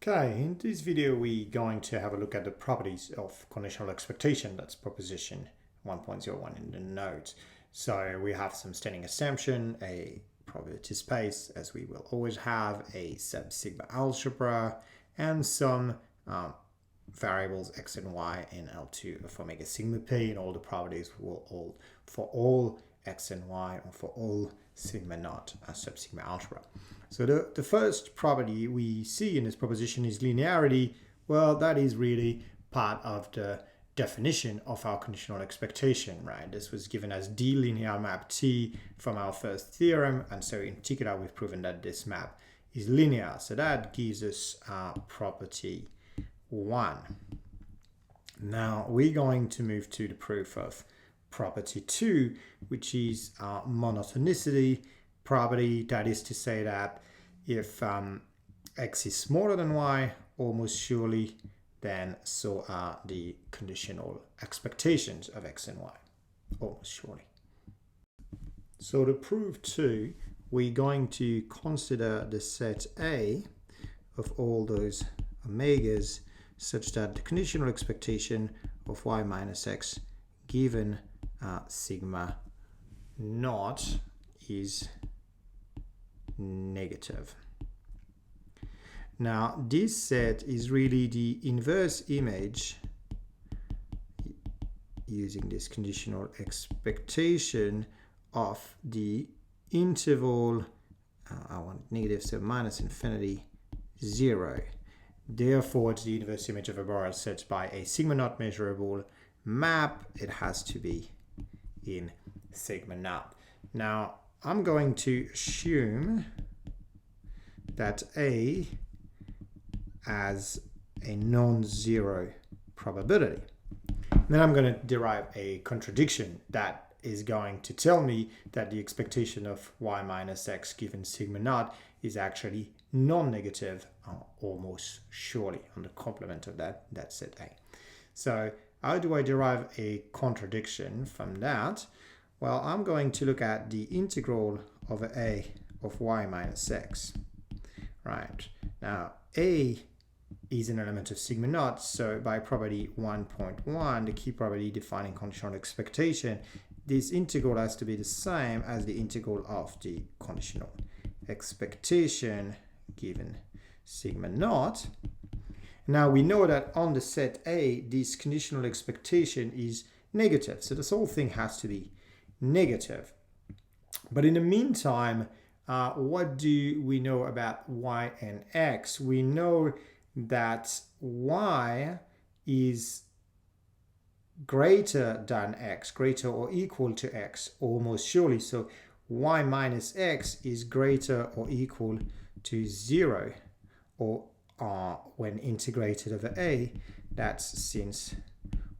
Okay, in this video we're going to have a look at the properties of conditional expectation. That's proposition 1.01 in the notes. So we have some standing assumption, a probability space, as we will always have, a sub-sigma algebra, and some variables x and y in L2 of omega sigma p, and all the properties will all for all x and y or for all sigma naught sub-sigma algebra. So the first property we see in this proposition is linearity. Well, that is really part of the definition of our conditional expectation, right? This was given as D linear map T from our first theorem, and so in particular we've proven that this map is linear. So that gives us property 1. Now we're going to move to the proof of property 2, which is monotonicity property. That is to say that if x is smaller than y, almost surely, then so are the conditional expectations of x and y, almost surely. So to prove 2, we're going to consider the set A of all those omegas such that the conditional expectation of y minus x given sigma naught is negative. Now this set is really the inverse image using this conditional expectation of the interval, I want negative, so minus infinity 0. Therefore it's the inverse image of a borrowed set by a sigma naught measurable map. It has to be in sigma naught. Now I'm going to assume that A as a non-zero probability. Then I'm going to derive a contradiction that is going to tell me that the expectation of y minus x given sigma naught is actually non-negative almost surely on the complement of that set A. So how do I derive a contradiction from that? Well, I'm going to look at the integral of A of y minus x. Right. Now, A is an element of sigma naught, so by property 1.1, the key property defining conditional expectation, this integral has to be the same as the integral of the conditional expectation given sigma naught. Now we know that on the set A, this conditional expectation is negative, so this whole thing has to be negative. But in the meantime, what do we know about y and x? We know that y is greater than x, greater or equal to x, almost surely. So y minus x is greater or equal to 0, or when integrated over a, that's since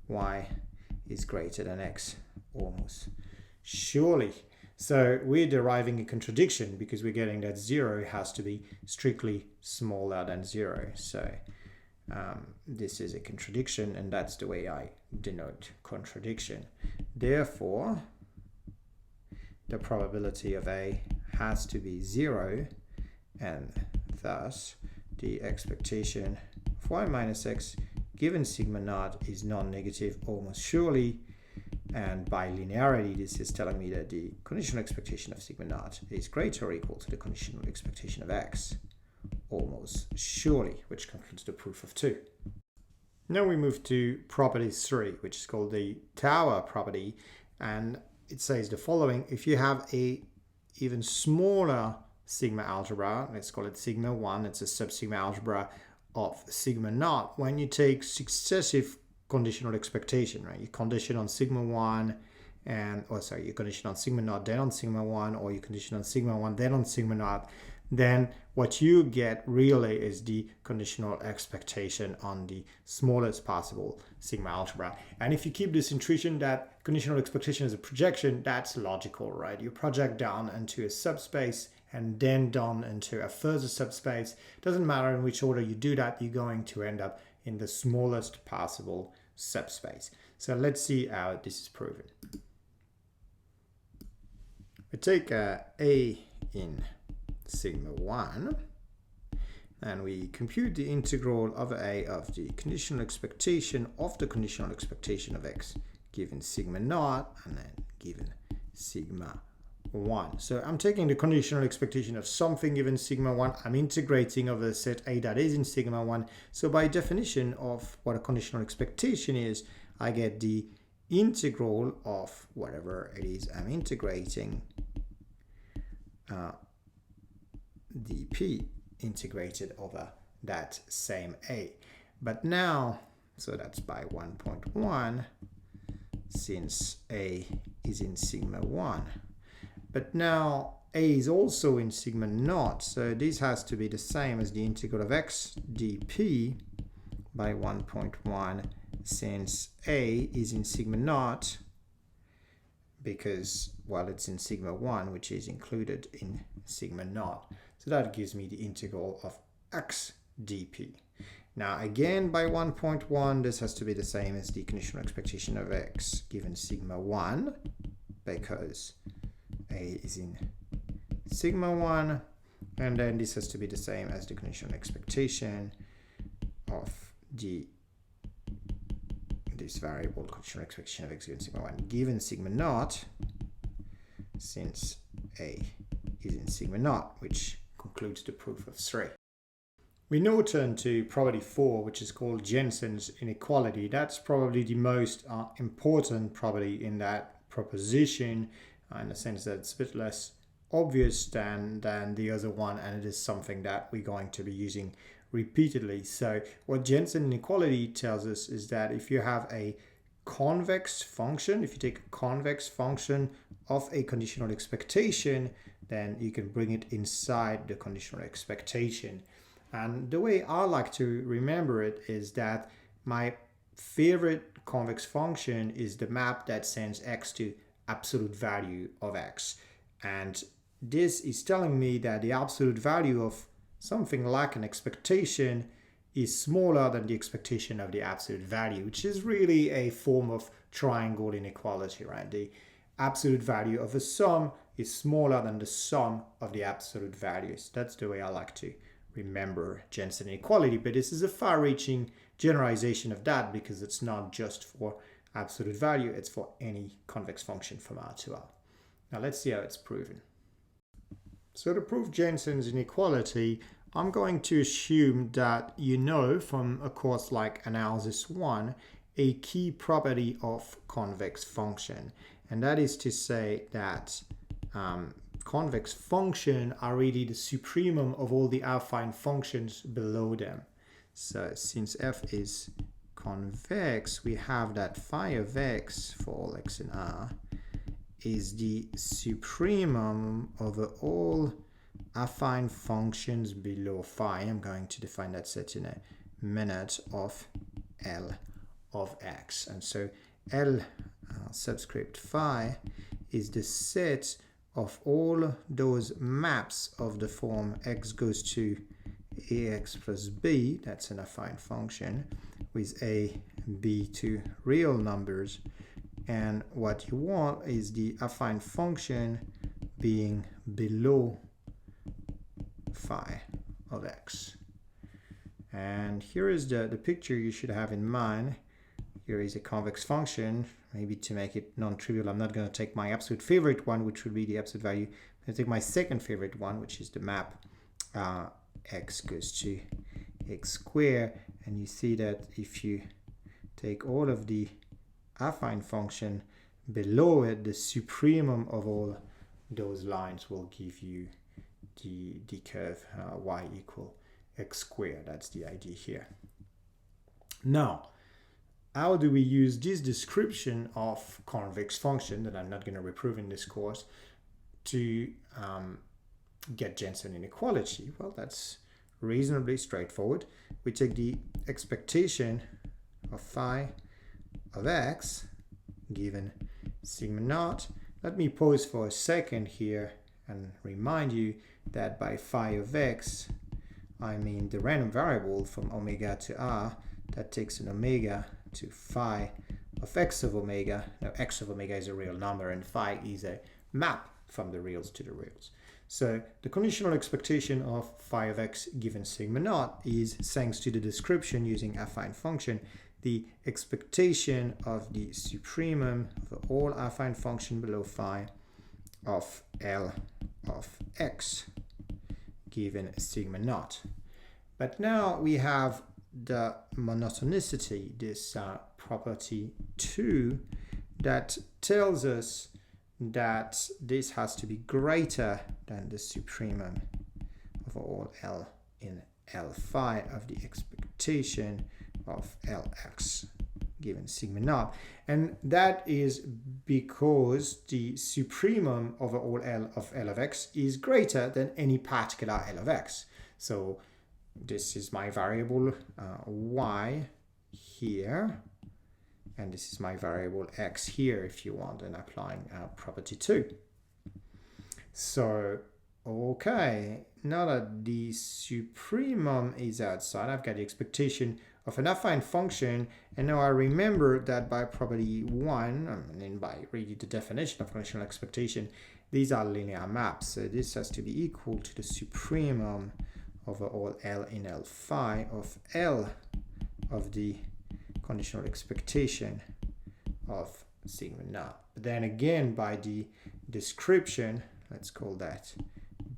y is greater than x, almost surely. So we're deriving a contradiction because we're getting that 0 has to be strictly smaller than 0. So this is a contradiction, and that's the way I denote contradiction. Therefore, the probability of A has to be 0, and thus the expectation of y minus x given sigma naught is non-negative almost surely. And by linearity, this is telling me that the conditional expectation of sigma naught is greater or equal to the conditional expectation of x, almost surely, which concludes the proof of 2. Now we move to property 3, which is called the tower property, and it says the following: if you have a even smaller sigma algebra, let's call it sigma 1, it's a sub-sigma algebra of sigma naught, when you take successive conditional expectation, right? You condition on sigma 1 and, you condition on sigma naught, then on sigma 1, or you condition on sigma 1, then on sigma naught, then what you get really is the conditional expectation on the smallest possible sigma algebra. And if you keep this intuition that conditional expectation is a projection, that's logical, right? You project down into a subspace and then down into a further subspace. Doesn't matter in which order you do that, you're going to end up in the smallest possible subspace. So let's see how this is proven. We take A in sigma 1. and we compute the integral of a of the conditional expectation of the conditional expectation of x given sigma naught and then given sigma 1. So I'm taking the conditional expectation of something given sigma 1. I'm integrating over the set A that is in sigma 1. So by definition of what a conditional expectation is, I get the integral of whatever it is I'm integrating, dp integrated over that same A. But now, so that's by 1.1, since A is in sigma 1. But now A is also in sigma naught, so this has to be the same as the integral of x dp by 1.1 since A is in sigma naught, because, well, it's in sigma 1, which is included in sigma naught. So that gives me the integral of x dp. Now again, by 1.1, this has to be the same as the conditional expectation of x given sigma 1, because A is in sigma 1, and then this has to be the same as the conditional expectation of this variable conditional expectation of x given sigma 1 given sigma naught, since A is in sigma naught, which concludes the proof of 3. We now turn to property 4, which is called Jensen's inequality. That's probably the most important property in that proposition, in the sense that it's a bit less obvious than the other one, and it is something that we're going to be using repeatedly. So what Jensen inequality tells us is that if you have a convex function, if you take a convex function of a conditional expectation, then you can bring it inside the conditional expectation. And the way I like to remember it is that my favorite convex function is the map that sends x to absolute value of x. And this is telling me that the absolute value of something like an expectation is smaller than the expectation of the absolute value, which is really a form of triangle inequality, right? The absolute value of a sum is smaller than the sum of the absolute values. That's the way I like to remember Jensen inequality, but this is a far-reaching generalization of that, because it's not just for absolute value, it's for any convex function from R to R. Now let's see how it's proven. So to prove Jensen's inequality, I'm going to assume that you know from a course like Analysis 1 a key property of convex function, and that is to say that convex functions are really the supremum of all the affine functions below them. So since f is convex, we have that phi of x for all x in R is the supremum over all affine functions below phi. I'm going to define that set in a minute of L of x. And so L subscript phi is the set of all those maps of the form x goes to ax plus b, that's an affine function, with a, b to real numbers. And what you want is the affine function being below phi of x. And here is the picture you should have in mind. Here is a convex function. Maybe to make it non-trivial, I'm not going to take my absolute favorite one, which would be the absolute value. I'm going to take my second favorite one, which is the map x goes to x squared. And you see that if you take all of the affine function below it, the supremum of all those lines will give you the curve y equal x squared. That's the idea here. Now, how do we use this description of convex function that I'm not going to reprove in this course to get Jensen inequality? Well, that's reasonably straightforward. We take the expectation of phi of x given sigma naught. Let me pause for a second here and remind you that by phi of x, I mean the random variable from omega to r that takes an omega to phi of x of omega. Now x of omega is a real number and phi is a map from the reals to the reals. So the conditional expectation of phi of x given sigma naught is, thanks to the description using affine function, the expectation of the supremum of all affine function below phi of L of x given sigma naught. But now we have the monotonicity, this property 2, that tells us that this has to be greater than the supremum of all L in L phi of the expectation of Lx given sigma naught. And that is because the supremum over all L of x is greater than any particular L of x. So this is my variable y here, and this is my variable x here if you want, and applying property 2. So, okay, now that the supremum is outside, I've got the expectation of an affine function, and now I remember that by property 1, and then by reading the definition of conditional expectation, these are linear maps. So this has to be equal to the supremum over all L in L phi of L of the conditional expectation of sigma naught. But then again, by the description, let's call that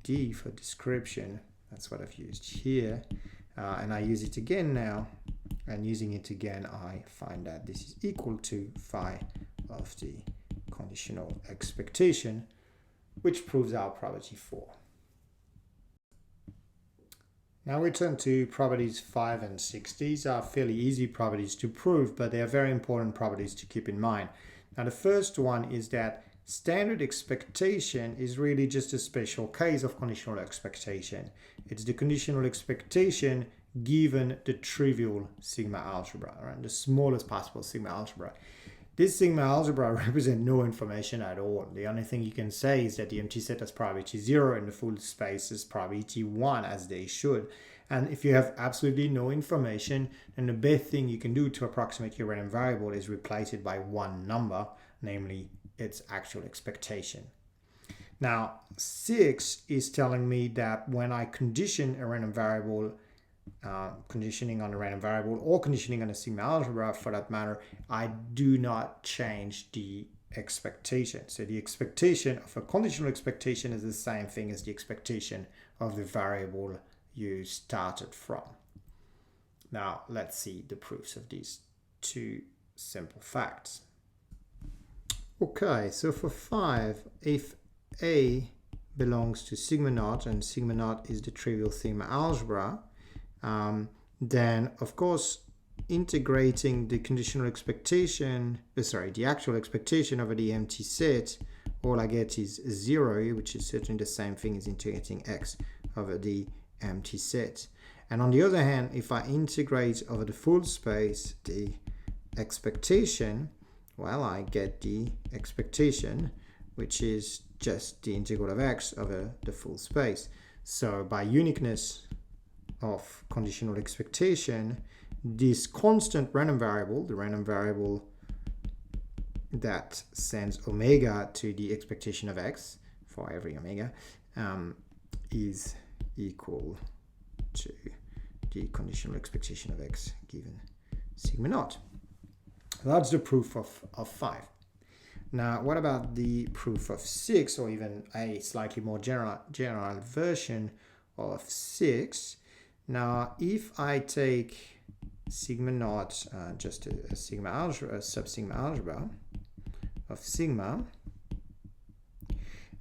D for description, that's what I've used here, and I use it again now, and using it again I find that this is equal to phi of the conditional expectation, which proves our property 4. Now we turn to properties 5 and 6. These are fairly easy properties to prove, but they are very important properties to keep in mind. Now the first one is that standard expectation is really just a special case of conditional expectation. It's the conditional expectation given the trivial sigma algebra, right? The smallest possible sigma algebra. This sigma algebra represents no information at all. The only thing you can say is that the empty set has probability 0 and the full space is probability 1, as they should. And if you have absolutely no information, then the best thing you can do to approximate your random variable is replace it by one number, namely its actual expectation. Now, 6 is telling me that when I condition a random variable, conditioning on a random variable or conditioning on a sigma algebra for that matter, I do not change the expectation. So the expectation of a conditional expectation is the same thing as the expectation of the variable you started from. Now let's see the proofs of these two simple facts. Okay, so for 5, if A belongs to sigma naught and sigma naught is the trivial sigma algebra, then of course integrating the conditional expectation, the actual expectation over the empty set, all I get is 0, which is certainly the same thing as integrating x over the empty set. And on the other hand, if I integrate over the full space the expectation, well, I get the expectation, which is just the integral of x over the full space. So by uniqueness of conditional expectation, this constant random variable, the random variable that sends omega to the expectation of x for every omega, is equal to the conditional expectation of x given sigma naught. That's the proof of 5. Now, what about the proof of 6, or even a slightly more general version of 6? Now, if I take sigma naught, just a sigma algebra, a sub-sigma algebra of sigma,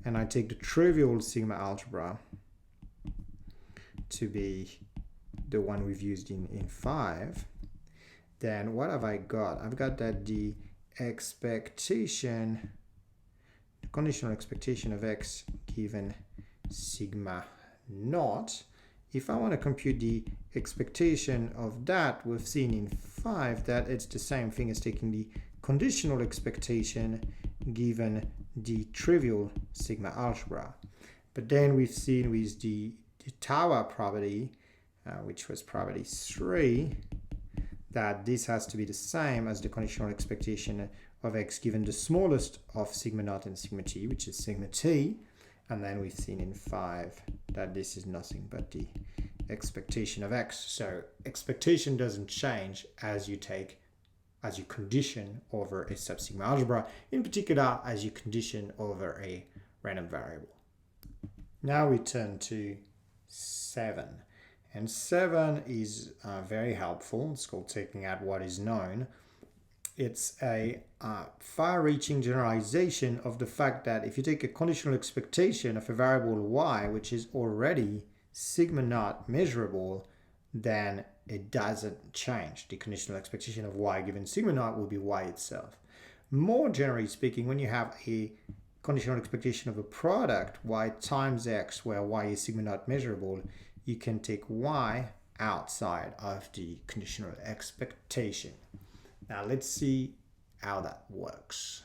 and I take the trivial sigma algebra to be the one we've used in 5, then what have I got? I've got that the expectation, the conditional expectation of x given sigma naught, if I want to compute the expectation of that, we've seen in 5 that it's the same thing as taking the conditional expectation given the trivial sigma algebra. But then we've seen with the tower property, which was property 3, that this has to be the same as the conditional expectation of x given the smallest of sigma naught and sigma t, which is sigma t. And then we've seen in 5 that this is nothing but the expectation of x. So expectation doesn't change as you condition over a subsigma algebra, in particular as you condition over a random variable. Now we turn to 7. And 7 is very helpful. It's called taking out what is known. It's a far-reaching generalization of the fact that if you take a conditional expectation of a variable y, which is already sigma naught measurable, then it doesn't change. The conditional expectation of y given sigma naught will be y itself. More generally speaking, when you have a conditional expectation of a product y times x where y is sigma naught measurable, you can take y outside of the conditional expectation. Now let's see how that works.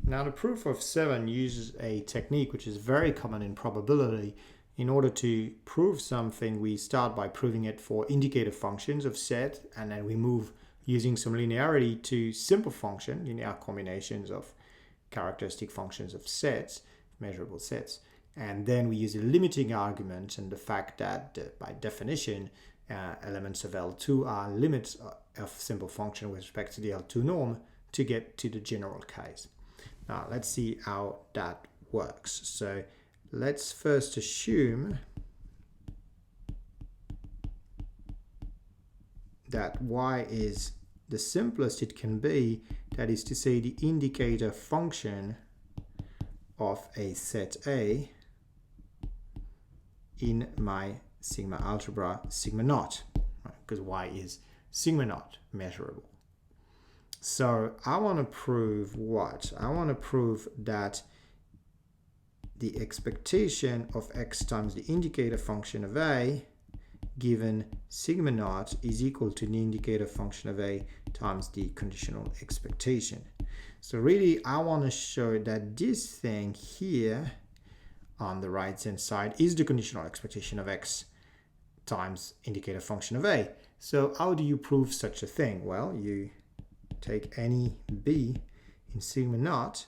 Now the proof of 7 uses a technique which is very common in probability. In order to prove something, we start by proving it for indicator functions of set, and then we move using some linearity to simple function, linear combinations of characteristic functions of sets, measurable sets. And then we use a limiting argument and the fact that by definition elements of L2 are limits of simple function with respect to the L2 norm to get to the general case. Now let's see how that works. So let's first assume that y is the simplest it can be, that is to say the indicator function of a set A in my sigma algebra sigma naught, right? Because y is sigma naught measurable. So I want to prove what? I want to prove that the expectation of x times the indicator function of A given sigma naught is equal to the indicator function of A times the conditional expectation. So really I want to show that this thing here on the right hand side is the conditional expectation of x times indicator function of A. So how do you prove such a thing? Well, you take any b in sigma naught,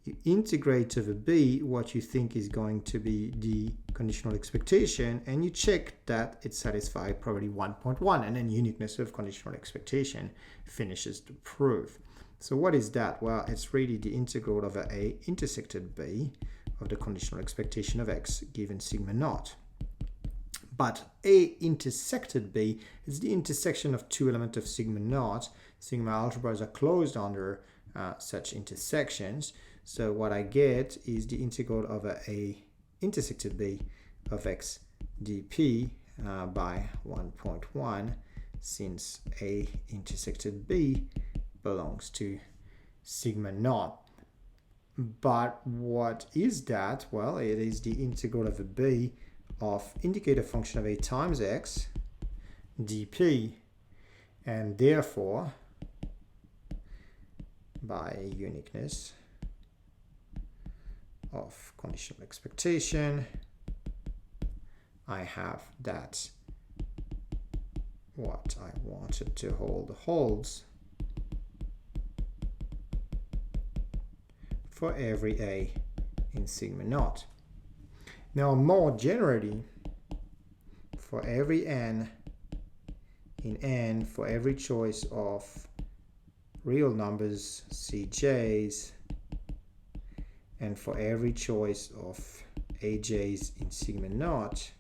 you integrate over b what you think is going to be the conditional expectation, and you check that it satisfies probability 1.1, and then uniqueness of conditional expectation finishes the proof. So what is that? Well, it's really the integral over a intersected b of the conditional expectation of x given sigma naught. But A intersected B is the intersection of two elements of sigma naught. Sigma algebras are closed under such intersections. So what I get is the integral over A intersected B of x dp by 1.1, since A intersected B belongs to sigma naught. But what is that? Well, it is the integral over B of indicator function of A times x dp, and therefore by uniqueness of conditional expectation I have that what I wanted to hold holds for every A in sigma naught. Now more generally, for every n in n, for every choice of real numbers Cj's, and for every choice of Aj's in sigma naught,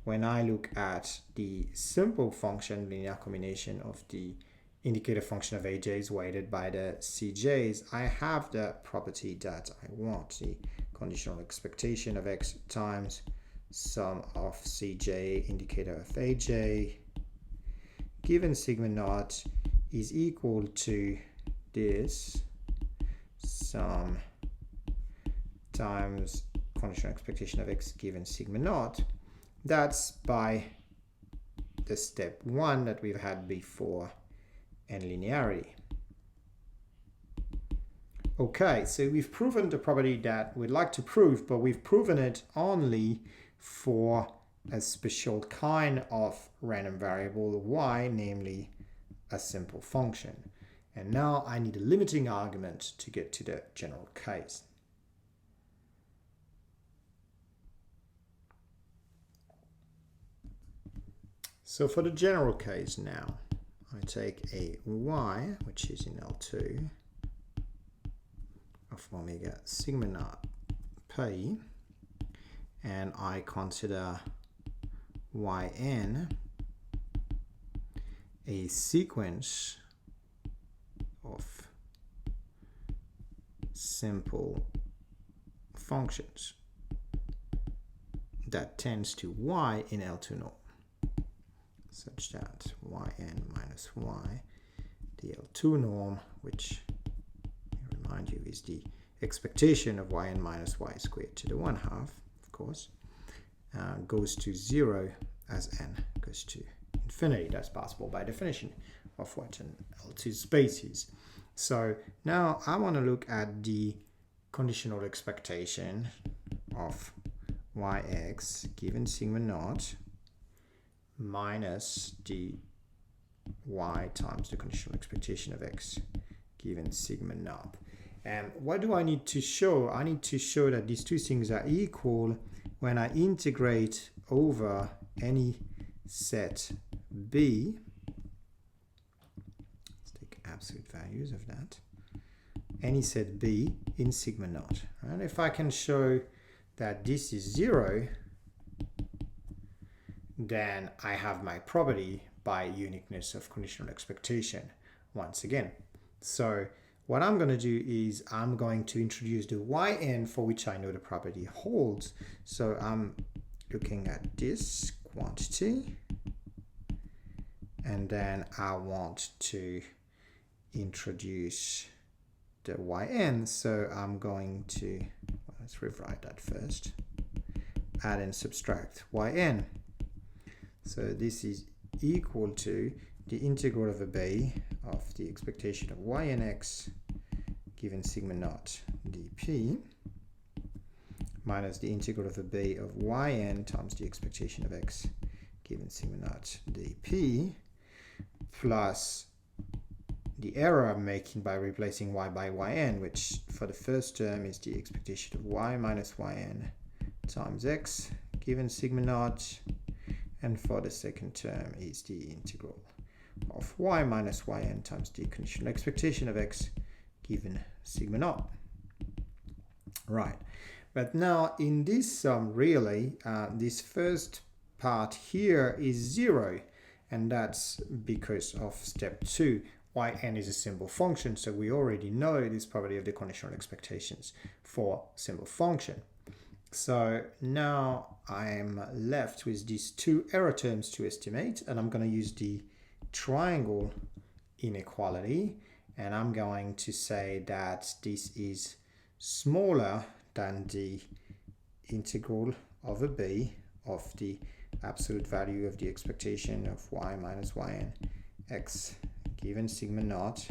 when I look at the simple function linear combination of the indicator function of Aj's weighted by the Cj's, I have the property that I want. The conditional expectation of x times sum of Cj indicator of Aj given sigma naught is equal to this sum times conditional expectation of x given sigma naught. That's by the step 1 that we've had before and linearity. Okay, so we've proven the property that we'd like to prove, but we've proven it only for a special kind of random variable y, namely a simple function. And now I need a limiting argument to get to the general case. So for the general case now, I take a y, which is in L2, of omega sigma naught pi, and I consider yn a sequence of simple functions that tends to y in L2 norm, such that yn minus y, the L2 norm, which I remind you is the expectation of yn minus y squared to the 1/2, of course, goes to 0 as n goes to infinity. That's possible by definition of what an L2 space is. So now I want to look at the conditional expectation of yx given sigma naught minus the y times the conditional expectation of x given sigma naught. And what do I need to show? I need to show that these two things are equal when I integrate over any set b. Let's take absolute values of that. Any set b in sigma naught. And if I can show that this is 0, then I have my property by uniqueness of conditional expectation once again. So what I'm going to do is I'm going to introduce the yn for which I know the property holds. So I'm looking at this quantity, and then I want to introduce the yn. So I'm going to, well, let's rewrite that first, add and subtract yn. So this is equal to the integral of a b of the expectation of yn x given sigma naught dp minus the integral of a b of yn times the expectation of x given sigma naught dp plus the error I'm making by replacing y by yn, which for the first term is the expectation of y minus yn times x given sigma naught, and for the second term is the integral of y minus yn times the conditional expectation of x given sigma naught. Right, but now in this sum, really, this first part here is 0, and that's because of step 2. Yn is a simple function, so we already know this property of the conditional expectations for simple function. So now I'm left with these two error terms to estimate, and I'm going to use the triangle inequality, and I'm going to say that this is smaller than the integral of a b of the absolute value of the expectation of y minus yn x given sigma naught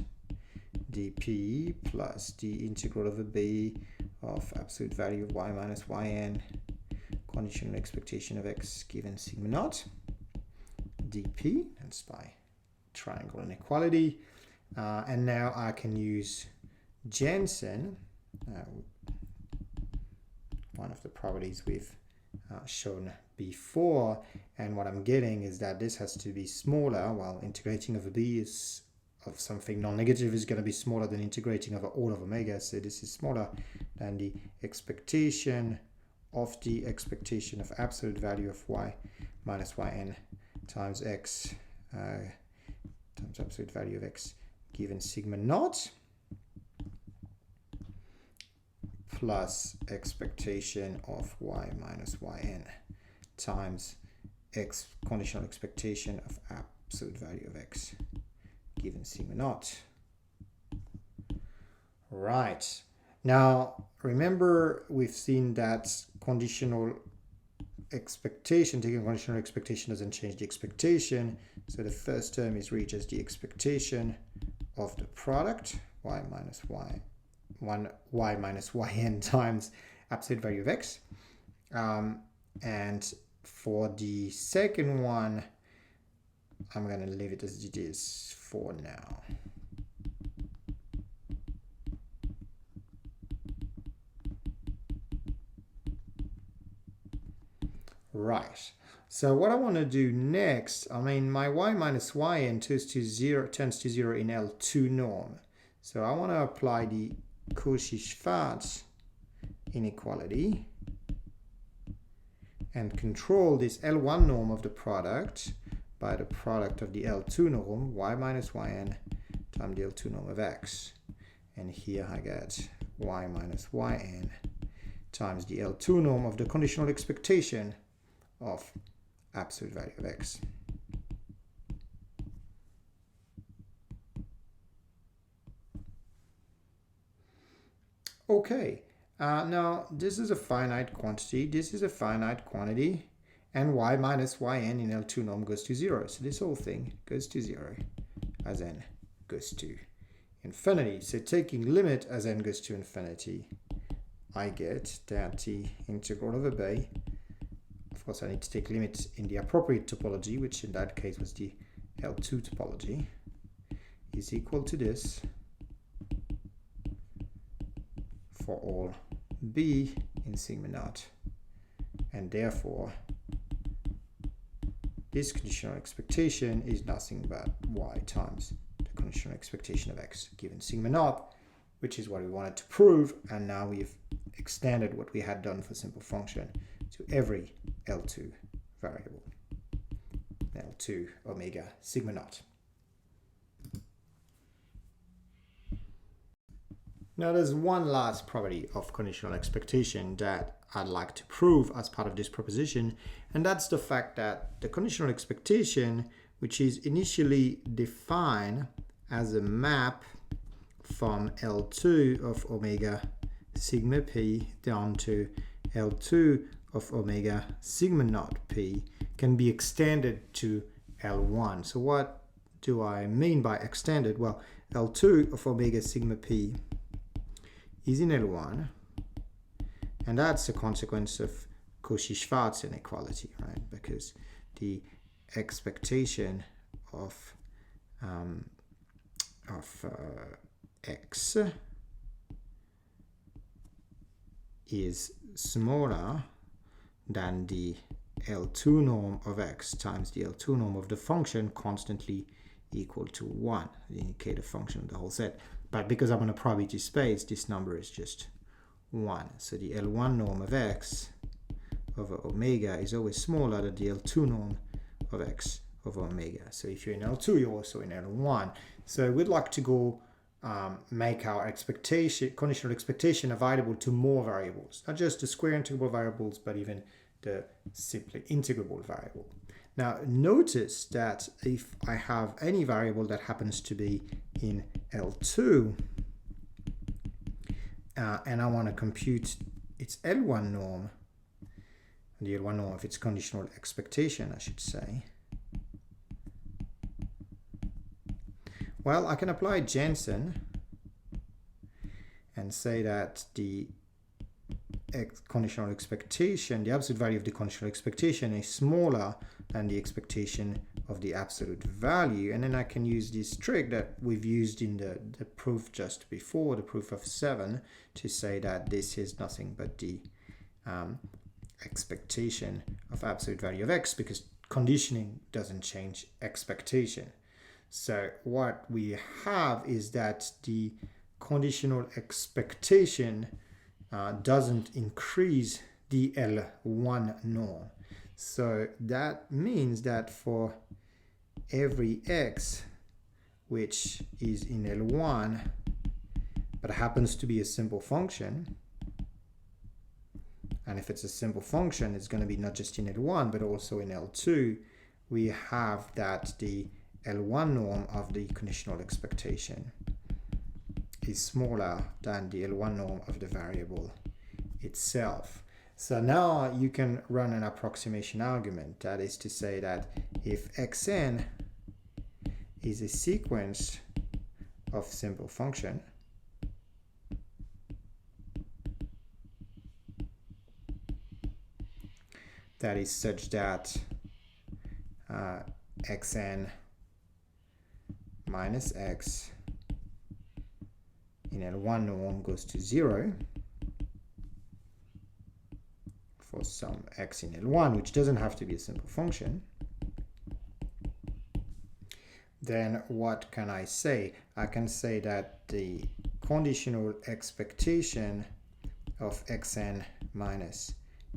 dp plus the integral of a b of absolute value of y minus yn conditional expectation of x given sigma naught dp. That's by triangle inequality. And now I can use Jensen, one of the properties we've shown before, and what I'm getting is that this has to be smaller, while integrating over b is of something non-negative is going to be smaller than integrating over all of omega, so this is smaller than the expectation of absolute value of y minus yn times x times absolute value of x given sigma naught plus expectation of y minus yn times x conditional expectation of absolute value of x given sigma naught. Right, now remember we've seen that conditional expectation, taking conditional expectation doesn't change the expectation, so the first term is reached as the expectation of the product y minus yn times absolute value of x, and for the second one I'm going to leave it as it is for now. Right, So what I want to do next, I mean, my y minus yn tends to 0 in L2 norm. So I want to apply the Cauchy-Schwarz inequality and control this L1 norm of the product by the product of the L2 norm, y minus yn times the L2 norm of x. And here I get y minus yn times the L2 norm of the conditional expectation of absolute value of x. Okay, now this is a finite quantity, this is a finite quantity, and y minus yn in L2 norm goes to 0. So this whole thing goes to 0 as n goes to infinity. So taking limit as n goes to infinity, I get that the integral over b, of course I need to take limits in the appropriate topology, which in that case was the L2 topology, is equal to this for all b in sigma naught. And therefore, this conditional expectation is nothing but y times the conditional expectation of x given sigma naught, which is what we wanted to prove. And now we've extended what we had done for simple function to every L2 variable, L2 omega sigma naught. Now there's one last property of conditional expectation that I'd like to prove as part of this proposition, and that's the fact that the conditional expectation, which is initially defined as a map from L2 of omega sigma p down to L2 of omega sigma naught p, can be extended to L1. So what do I mean by extended? Well, L2 of omega sigma p is in L1, and that's a consequence of Cauchy-Schwarz inequality, right? Because the expectation of x is smaller than the L2 norm of x times the L2 norm of the function constantly equal to 1, the indicator function of the whole set. But because I'm in a probability space, this number is just 1. So the L1 norm of x over omega is always smaller than the L2 norm of x over omega. So if you're in L2, you're also in L1. So we'd like to go make our conditional expectation available to more variables, not just the square integrable variables, but even the simply integrable variable. Now notice that if I have any variable that happens to be in L2 and I want to compute its L1 norm, the L1 norm of its conditional expectation, I should say, well, I can apply Jensen and say that the conditional expectation, the absolute value of the conditional expectation is smaller than the expectation of the absolute value. And then I can use this trick that we've used in the proof just before, the proof of 7, to say that this is nothing but the expectation of absolute value of x, because conditioning doesn't change expectation. So what we have is that the conditional expectation doesn't increase the L1 norm. So that means that for every x which is in L1 but happens to be a simple function, and if it's a simple function, it's going to be not just in L1 but also in L2, we have that the L1 norm of the conditional expectation is smaller than the L1 norm of the variable itself. So now you can run an approximation argument. That is to say that if xn is a sequence of simple function, that is such that xn minus x in L1 norm goes to 0 for some x in L1, which doesn't have to be a simple function, then what can I say? I can say that the conditional expectation of xn minus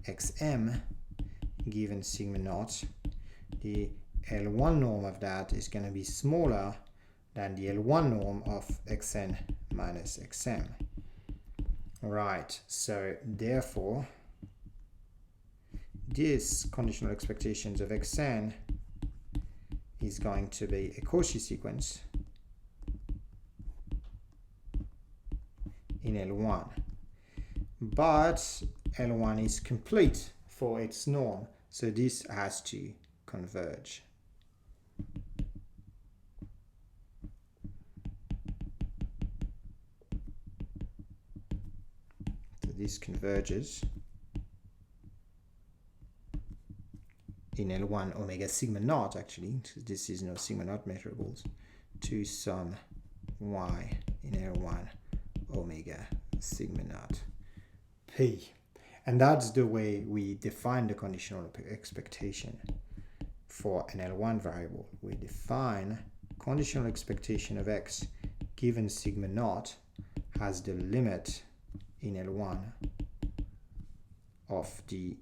xm given sigma naught, the L1 norm of that is going to be smaller than the L1 norm of xn minus xm. Right, so therefore this conditional expectations of xn is going to be a Cauchy sequence in L1, but L1 is complete for its norm, so this has to converge. So this converges in L1 omega sigma naught, actually, so this is no sigma naught measurables, to some y in L1 omega sigma naught p. And that's the way we define the conditional expectation for an L1 variable. We define conditional expectation of x given sigma naught as the limit in L1 of the,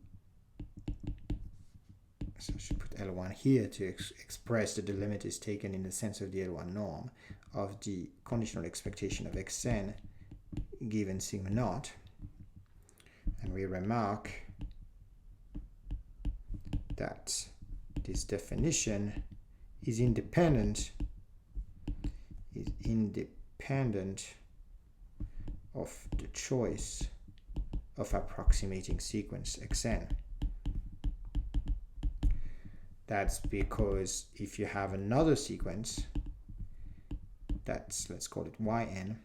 so I should put L1 here to express that the limit is taken in the sense of the L1 norm of the conditional expectation of xn given sigma naught. And we remark that this definition is independent of the choice of approximating sequence xn. That's because if you have another sequence that's, let's call it yn,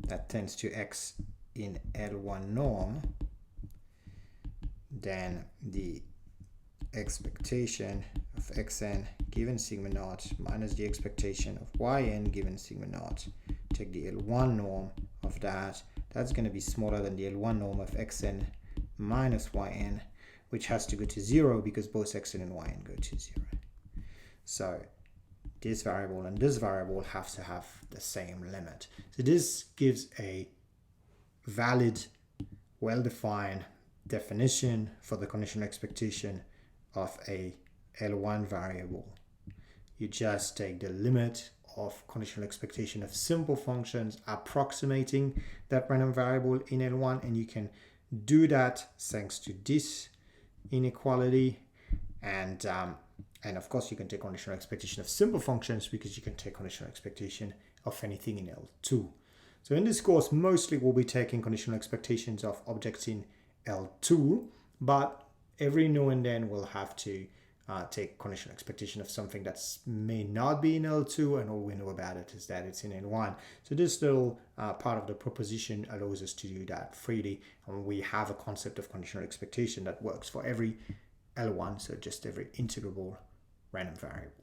that tends to x in L1 norm, then the expectation of xn given sigma naught minus the expectation of yn given sigma naught, take the L1 norm of that, that's going to be smaller than the L1 norm of xn minus yn, which has to go to 0 because both xn and yn go to 0. So this variable and this variable have to have the same limit. So this gives a valid, well-defined definition for the conditional expectation of a L1 variable. You just take the limit of conditional expectation of simple functions approximating that random variable in L1, and you can do that thanks to this inequality, and of course you can take conditional expectation of simple functions because you can take conditional expectation of anything in L2. So in this course mostly we'll be taking conditional expectations of objects in L2, but every now and then we'll have to take conditional expectation of something that may not be in L2, and all we know about it is that it's in L1. So this little part of the proposition allows us to do that freely, and we have a concept of conditional expectation that works for every L1, so just every integrable random variable.